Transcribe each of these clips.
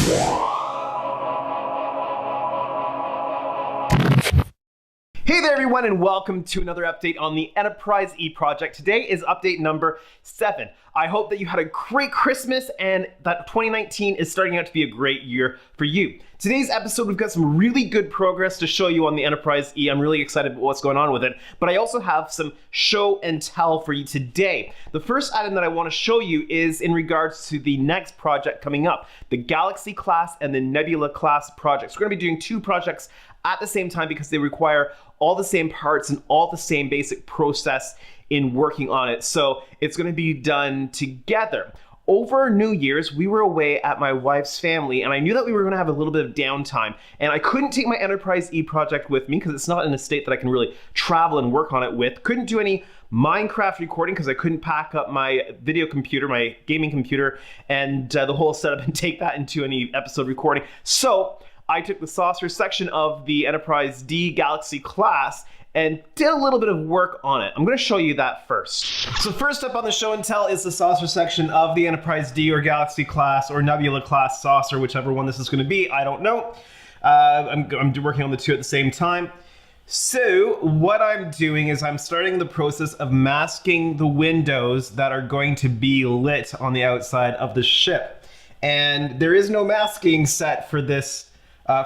Hey there everyone, and welcome to another update on the Enterprise E project. Today is update number 7. I hope that you had a great Christmas and that 2019 is starting out to be a great year for you. Today's episode, we've got some really good progress to show you on the Enterprise E. I'm really excited about what's going on with it, but I also have some show and tell for you today. The first item that I want to show you is in regards to the next project coming up, the Galaxy class and the Nebula class projects. We're going to be doing 2 projects at the same time because they require all the same parts and all the same basic process in working on it. So it's going to be done together. Over New Year's, we were away at my wife's family, and I knew that we were going to have a little bit of downtime, and I couldn't take my Enterprise E project with me because it's not in a state that I can really travel and work on it with. Couldn't do any Minecraft recording because I couldn't pack up my video computer, my gaming computer, and the whole setup and take that into any episode recording. So I took the saucer section of the Enterprise D Galaxy class and did a little bit of work on it. I'm going to show you that first. So first up on the show and tell is the saucer section of the Enterprise D or Galaxy class or Nebula class saucer, whichever one this is going to be, I don't know. I'm working on the 2 at the same time. So what I'm doing is I'm starting the process of masking the windows that are going to be lit on the outside of the ship. And there is no masking set for this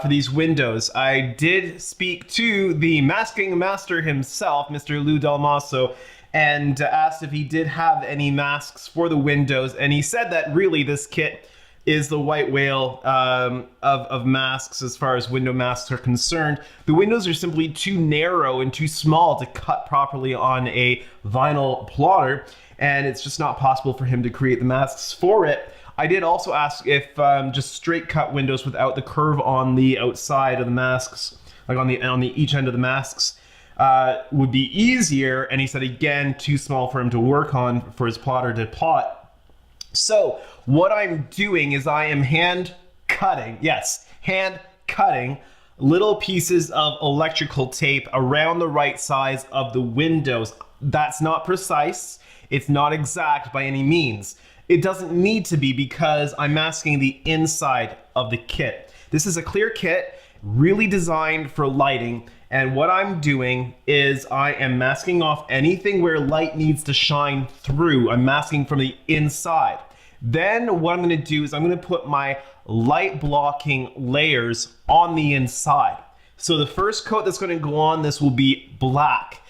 for these windows. I did speak to the masking master himself, Mr. Lou Dalmaso, and asked if he did have any masks for the windows, and he said that really this kit is the white whale of masks as far as window masks are concerned. The windows are simply too narrow and too small to cut properly on a vinyl plotter, and it's just not possible for him to create the masks for it. I did also ask if just straight cut windows without the curve on the outside of the masks, like on the each end of the masks, would be easier. And he said again, too small for him to work on for his plotter to plot. So what I'm doing is I am hand cutting little pieces of electrical tape around the right size of the windows. That's not precise. It's not exact by any means. It doesn't need to be because I'm masking the inside of the kit. This is a clear kit, really designed for lighting. And what I'm doing is I am masking off anything where light needs to shine through. I'm masking from the inside. Then what I'm going to do is I'm going to put my light blocking layers on the inside. So the first coat that's going to go on this will be black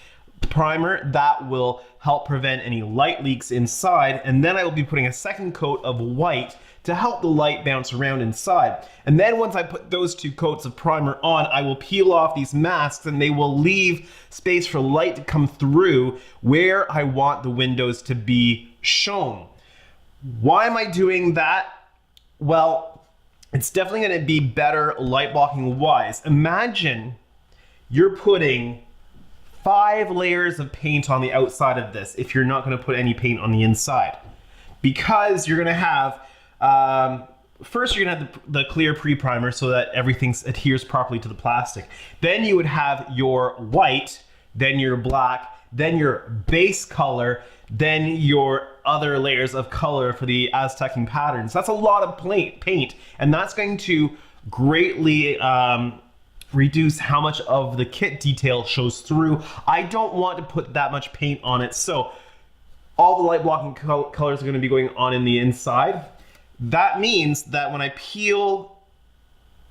primer that will help prevent any light leaks inside, and then I will be putting a second coat of white to help the light bounce around inside. And then once I put those 2 coats of primer on, I will peel off these masks and they will leave space for light to come through where I want the windows to be shown. Why am I doing that? Well, it's definitely going to be better light blocking wise. Imagine you're putting 5 layers of paint on the outside of this if you're not going to put any paint on the inside. Because you're going to have, first you're going to have the clear pre-primer so that everything adheres properly to the plastic. Then you would have your white, then your black, then your base color, then your other layers of color for the Aztecing patterns. That's a lot of paint, and that's going to greatly reduce how much of the kit detail shows through. I don't want to put that much paint on it, so all the light blocking colors are going to be going on in the inside. That means that when I peel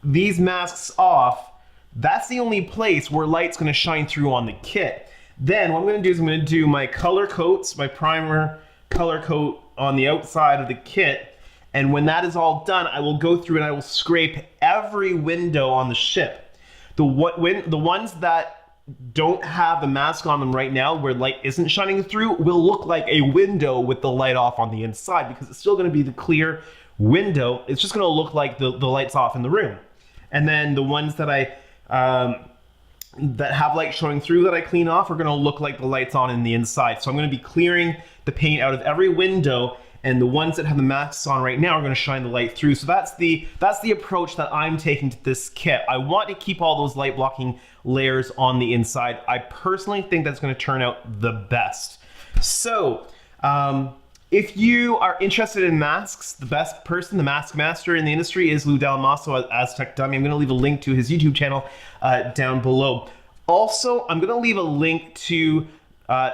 these masks off, that's the only place where light's going to shine through on the kit. Then what I'm going to do is I'm going to do my color coats, my primer color coat on the outside of the kit, and when that is all done, I will go through and I will scrape every window on the ship. The ones that don't have the mask on them right now, where light isn't shining through, will look like a window with the light off on the inside because it's still going to be the clear window. It's just going to look like the light's off in the room. And then the ones that that have light showing through that I clean off are going to look like the light's on in the inside. So I'm going to be clearing the paint out of every window, and the ones that have the masks on right now are going to shine the light through. So that's the approach that I'm taking to this kit. I want to keep all those light blocking layers on the inside. I personally think that's going to turn out the best. So If you are interested in masks, the best person, the mask master in the industry is Lou Dalmasso at Aztec Dummy. I'm going to leave a link to his YouTube channel down below. Also, I'm going to leave a link to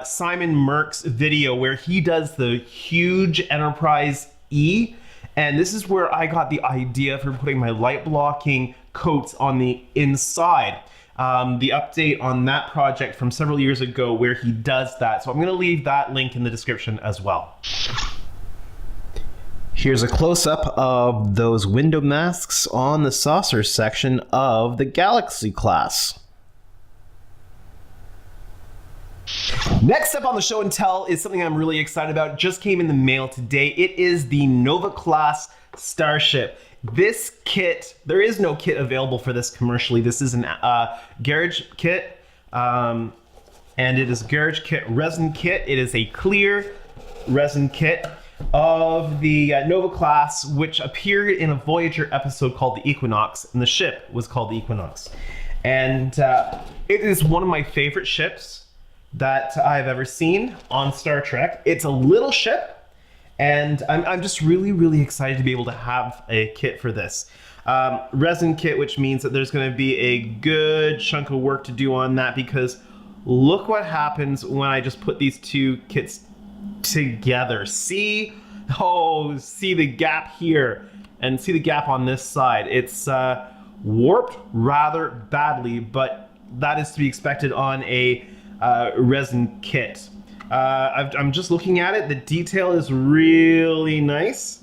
Simon Merck's video where he does the huge Enterprise E. And this is where I got the idea for putting my light blocking coats on the inside. The update on that project from several years ago where he does that. So I'm going to leave that link in the description as well. Here's a close-up of those window masks on the saucer section of the Galaxy class. Next up on the show and tell is something I'm really excited about. It just came in the mail today. It is the Nova class Starship. This kit, there is no kit available for this commercially. This is an garage kit, and it is a garage kit resin kit. It is a clear resin kit of the Nova class, which appeared in a Voyager episode called the Equinox, and the ship was called the Equinox. And it is one of my favorite ships that I've ever seen on Star Trek. It's a little ship, and I'm just really excited to be able to have a kit for this. Resin kit, which means that there's going to be a good chunk of work to do on that, because look what happens when I just put these two kits together. See? Oh, see the gap here, and see the gap on this side. It's warped rather badly, but that is to be expected on a resin kit. I'm just looking at it. The detail is really nice.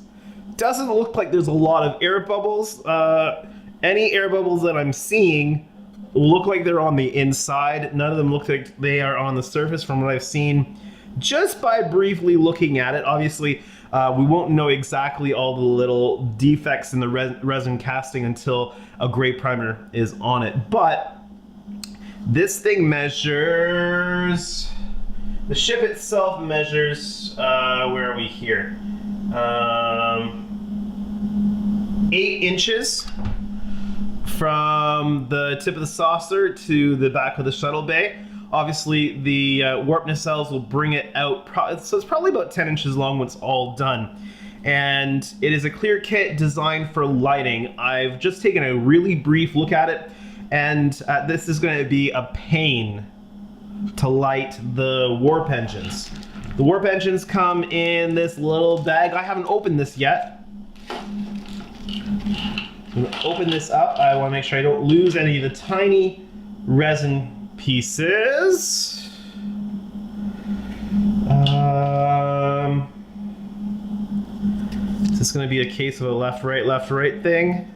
Doesn't look like there's a lot of air bubbles. Any air bubbles that I'm seeing look like they're on the inside. None of them look like they are on the surface from what I've seen just by briefly looking at it. Obviously, we won't know exactly all the little defects in the resin casting until a gray primer is on it. But this thing measures, the ship itself measures, where are we here? 8 inches from the tip of the saucer to the back of the shuttle bay. Obviously, the warp nacelles will bring it out, so it's probably about 10 inches long when it's all done. And it is a clear kit designed for lighting. I've just taken a really brief look at it, and this is going to be a pain to light the warp engines. The warp engines come in this little bag. I haven't opened this yet. I'm going to open this up. I want to make sure I don't lose any of the tiny resin pieces. Is this going to be a case of a left, right thing?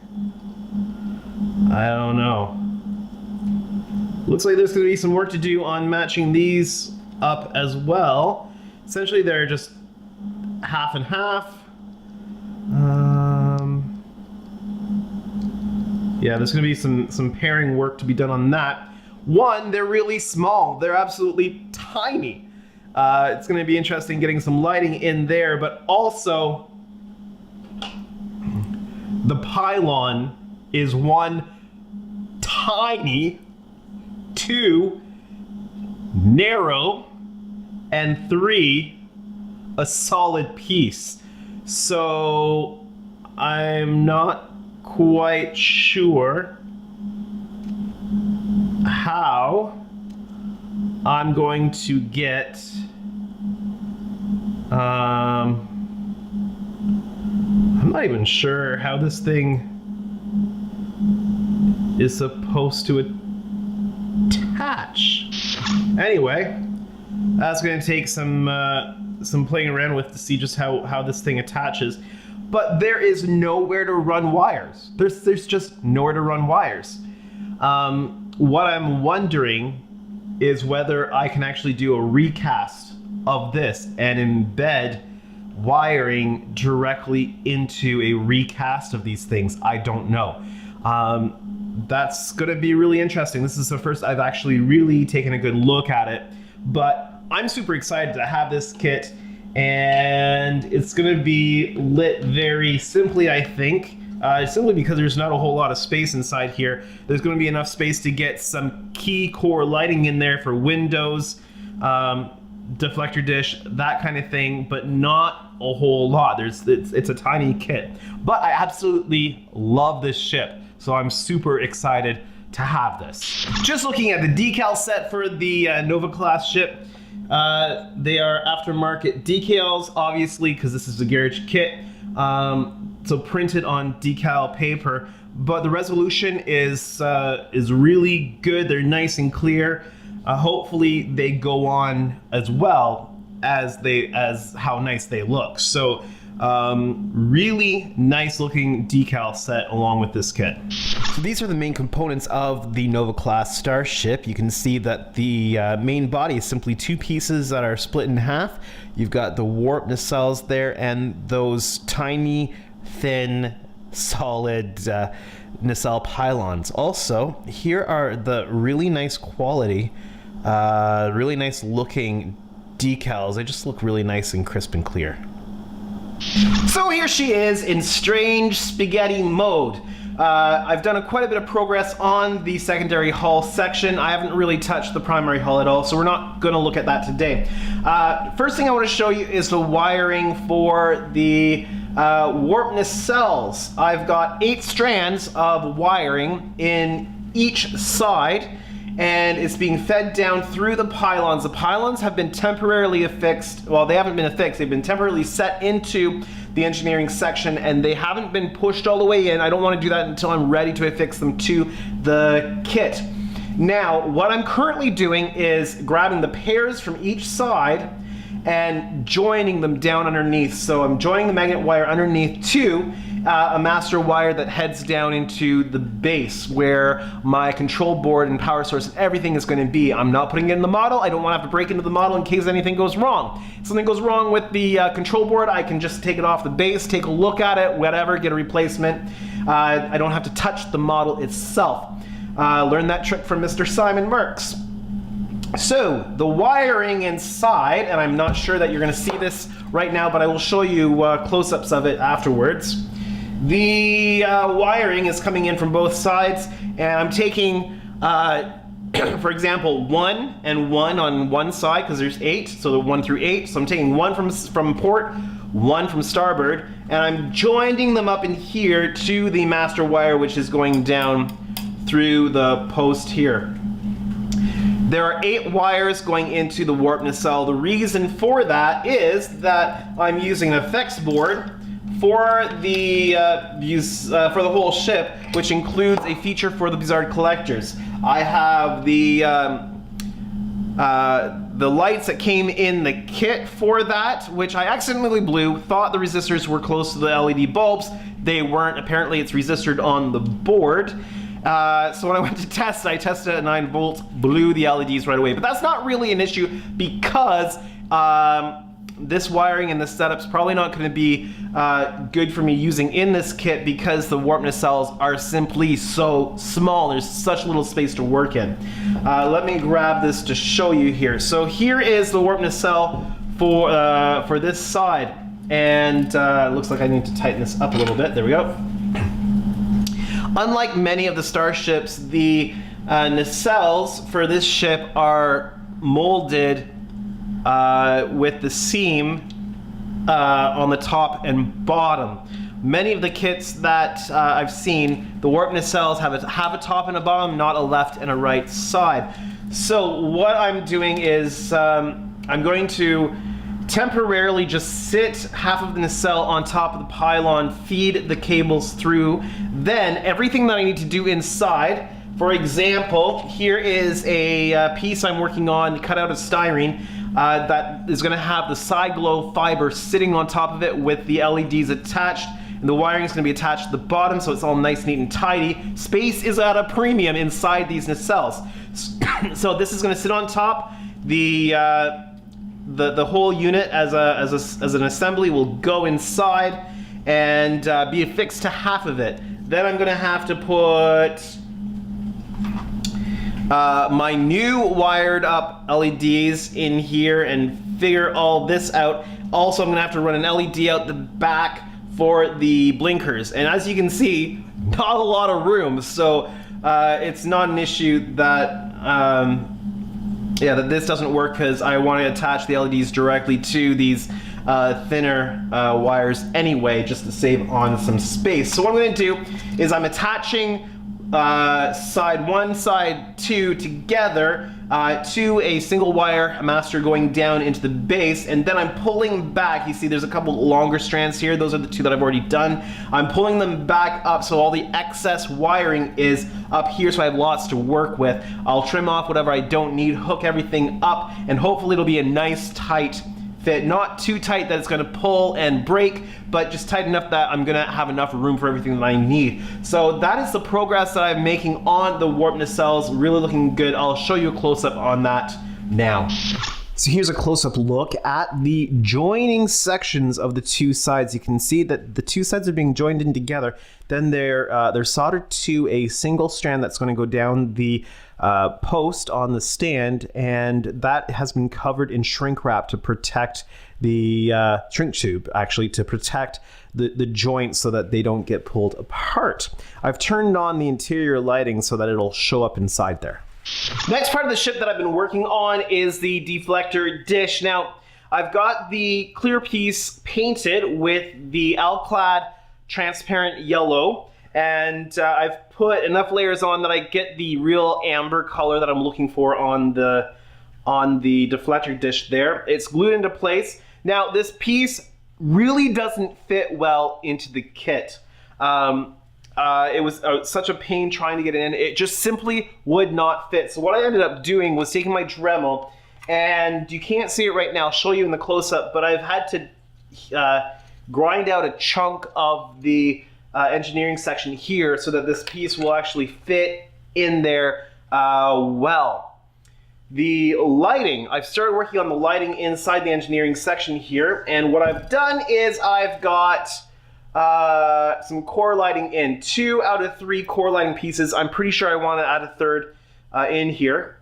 I don't know. Looks like there's going to be some work to do on matching these up as well. Essentially, they're just half and half. Yeah, there's going to be some pairing work to be done on that. One, they're really small. They're absolutely tiny. It's going to be interesting getting some lighting in there, but also the pylon is 1, tiny, 2, narrow, and 3, a solid piece. So I'm not quite sure how I'm going to get I'm not even sure how this thing is supposed to attach. Anyway, that's going to take some playing around with to see just how this thing attaches. But there is nowhere to run wires. There's just nowhere to run wires. What I'm wondering is whether I can actually do a recast of this and embed wiring directly into a recast of these things. I don't know. That's gonna be really interesting. This is the first I've actually really taken a good look at it, but I'm super excited to have this kit, and it's gonna be lit very simply, I think. Simply because there's not a whole lot of space inside here. There's going to be enough space to get some key core lighting in there for windows. deflector dish, that kind of thing, but not a whole lot. It's a tiny kit. But I absolutely love this ship, so I'm super excited to have this. Just looking at the decal set for the Nova class ship, they are aftermarket decals, obviously, because this is a garage kit. So printed on decal paper, but the resolution is really good. They're nice and clear. Hopefully they go on as well as how nice they look. So really nice looking decal set along with this kit. So these are the main components of the Nova class starship. You can see that the main body is simply two pieces that are split in half. You've got the warp nacelles there and those tiny, thin, solid nacelle pylons. Also, here are the really nice quality, really nice looking decals. They just look really nice and crisp and clear. So here she is in strange spaghetti mode. I've done quite a bit of progress on the secondary hull section. I haven't really touched the primary hull at all, so we're not going to look at that today. First thing I want to show you is the wiring for the warp nacelles. I've got 8 strands of wiring in each side, and it's being fed down through the pylons. The pylons have been temporarily affixed. Well, they haven't been affixed. They've been temporarily set into the engineering section, and they haven't been pushed all the way in. I don't want to do that until I'm ready to affix them to the kit. Now, what I'm currently doing is grabbing the pairs from each side and joining them down underneath. So I'm joining the magnet wire underneath to a master wire that heads down into the base where my control board and power source and everything is going to be. I'm not putting it in the model. I don't want to have to break into the model in case anything goes wrong. If something goes wrong with the control board, I can just take it off the base, take a look at it, whatever, get a replacement. I don't have to touch the model itself. Learned that trick from Mr. Simon Merckx. So the wiring inside, and I'm not sure that you're going to see this right now, but I will show you close-ups of it afterwards. The wiring is coming in from both sides, and I'm taking, for example, 1 and 1 on one side, because there's 8, so the 1 through 8. So I'm taking 1 from port, 1 from starboard, and I'm joining them up in here to the master wire, which is going down through the post here. There are 8 wires going into the warp nacelle. The reason for that is that I'm using an effects board for the whole ship, which includes a feature for the Bizarre collectors. I have the lights that came in the kit for that, which I accidentally blew. Thought the resistors were close to the LED bulbs. They weren't. Apparently, it's resisted on the board. So when I went to test, I tested at 9 volts, blew the LEDs right away. But that's not really an issue because this wiring and this setup's probably not going to be good for me using in this kit because the warp nacelles are simply so small. There's such little space to work in. Let me grab this to show you here. So here is the warp nacelle for this side. And it looks like I need to tighten this up a little bit. There we go. Unlike many of the starships, the nacelles for this ship are molded with the seam on the top and bottom. Many of the kits that I've seen, the warp nacelles have a top and a bottom, not a left and a right side. So what I'm doing is I'm going to temporarily just sit half of the nacelle on top of the pylon, feed the cables through. Then everything that I need to do inside, for example, here is a piece I'm working on cut out of styrene that is going to have the side glow fiber sitting on top of it with the LEDs attached, and the wiring is going to be attached to the bottom, so it's all nice, neat, and tidy. Space is at a premium inside these nacelles. So this is going to sit on top. The whole unit as an assembly will go inside and be affixed to half of it. Then I'm going to have to put my new wired up LEDs in here and figure all this out. Also, I'm going to have to run an LED out the back for the blinkers. And as you can see, not a lot of room, so it's not an issue that yeah, that this doesn't work because I want to attach the LEDs directly to these thinner wires anyway, just to save on some space. So what I'm going to do is I'm attaching side 1, side 2 together to a single wire master going down into the base, and then I'm pulling back. You see there's a couple longer strands here. Those are the 2 that I've already done. I'm pulling them back up so all the excess wiring is up here, so I have lots to work with. I'll trim off whatever I don't need, hook everything up, and hopefully it'll be a nice tight fit. Not too tight that it's going to pull and break, but just tight enough that I'm going to have enough room for everything that I need. So that is the progress that I'm making on the warp nacelles. Really looking good. I'll show you a close-up on that now. So here's a close-up look at the joining sections of the 2 sides. You can see that the 2 sides are being joined in together. Then they're soldered to a single strand that's going to go down the post on the stand, and that has been covered in shrink wrap to protect the shrink tube, actually, to protect the joints so that they don't get pulled apart. I've turned on the interior lighting so that it'll show up inside there. Next part of the ship that I've been working on is the deflector dish. Now, I've got the clear piece painted with the Alclad transparent yellow, and I've put enough layers on that I get the real amber color that I'm looking for on the deflector dish there. It's glued into place. Now, this piece really doesn't fit well into the kit. It was such a pain trying to get it in. It just simply would not fit. So what I ended up doing was taking my Dremel, and you can't see it right now. I'll show you in the close-up, but I've had to grind out a chunk of the engineering section here so that this piece will actually fit in there well. The lighting, I've started working on the lighting inside the engineering section here, and what I've done is I've got some core lighting in. 2 out of 3 core lighting pieces. I'm pretty sure I want to add a third in here,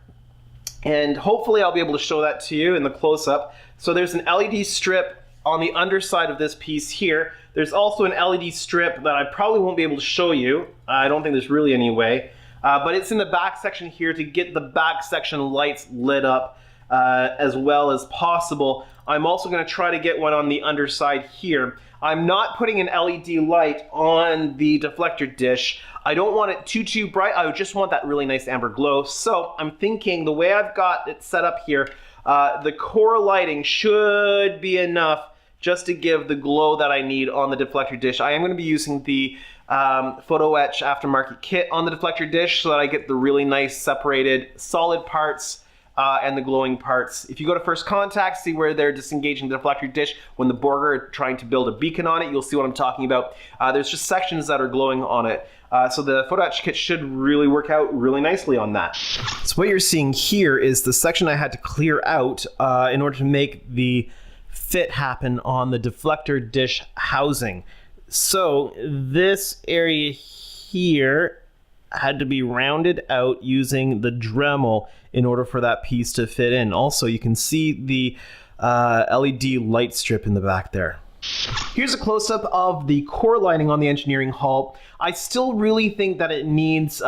and hopefully I'll be able to show that to you in the close-up. So there's an LED strip on the underside of this piece here. There's also an LED strip that I probably won't be able to show you. I don't think there's really any way, but it's in the back section here to get the back section lights lit up as well as possible. I'm also going to try to get one on the underside here. I'm not putting an LED light on the deflector dish. I don't want it too bright. I just want that really nice amber glow. So I'm thinking the way I've got it set up here, the core lighting should be enough just to give the glow that I need on the deflector dish. I am going to be using the Photo Etch aftermarket kit on the deflector dish so that I get the really nice separated solid parts and the glowing parts. If you go to First Contact, see where they're disengaging the deflector dish when the Borger are trying to build a beacon on it, you'll see what I'm talking about. There's just sections that are glowing on it. So the Photo Etch kit should really work out really nicely on that. So what you're seeing here is the section I had to clear out in order to make the fit happen on the deflector dish housing. So this area here had to be rounded out using the Dremel in order for that piece to fit in. Also, you can see the LED light strip in the back there. Here's a close-up of the core lighting on the engineering hull. I still really think that it needs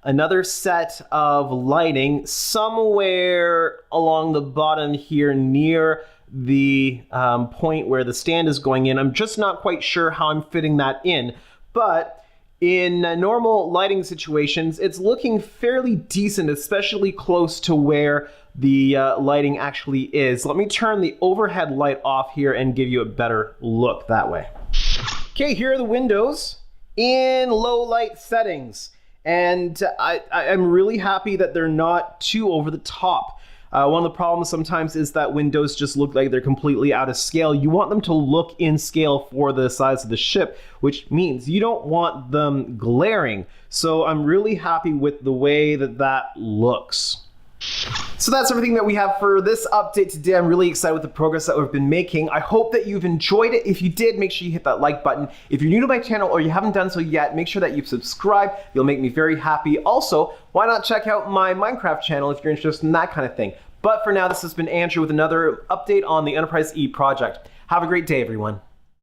another set of lighting somewhere along the bottom here near the point where the stand is going in. I'm just not quite sure how I'm fitting that in, but in normal lighting situations, it's looking fairly decent, especially close to where the lighting actually is. Let me turn the overhead light off here and give you a better look that way. Okay, here are the windows in low light settings, and I'm really happy that they're not too over the top. One of the problems sometimes is that windows just look like they're completely out of scale. You want them to look in scale for the size of the ship, which means you don't want them glaring. So I'm really happy with the way that that looks. So that's everything that we have for this update today. I'm really excited with the progress that we've been making. I hope that you've enjoyed it. If you did, make sure you hit that like button. If you're new to my channel or you haven't done so yet, make sure that you've subscribed. You'll make me very happy. Also, why not check out my Minecraft channel if you're interested in that kind of thing. But for now, this has been Andrew with another update on the Enterprise E project. Have a great day, everyone.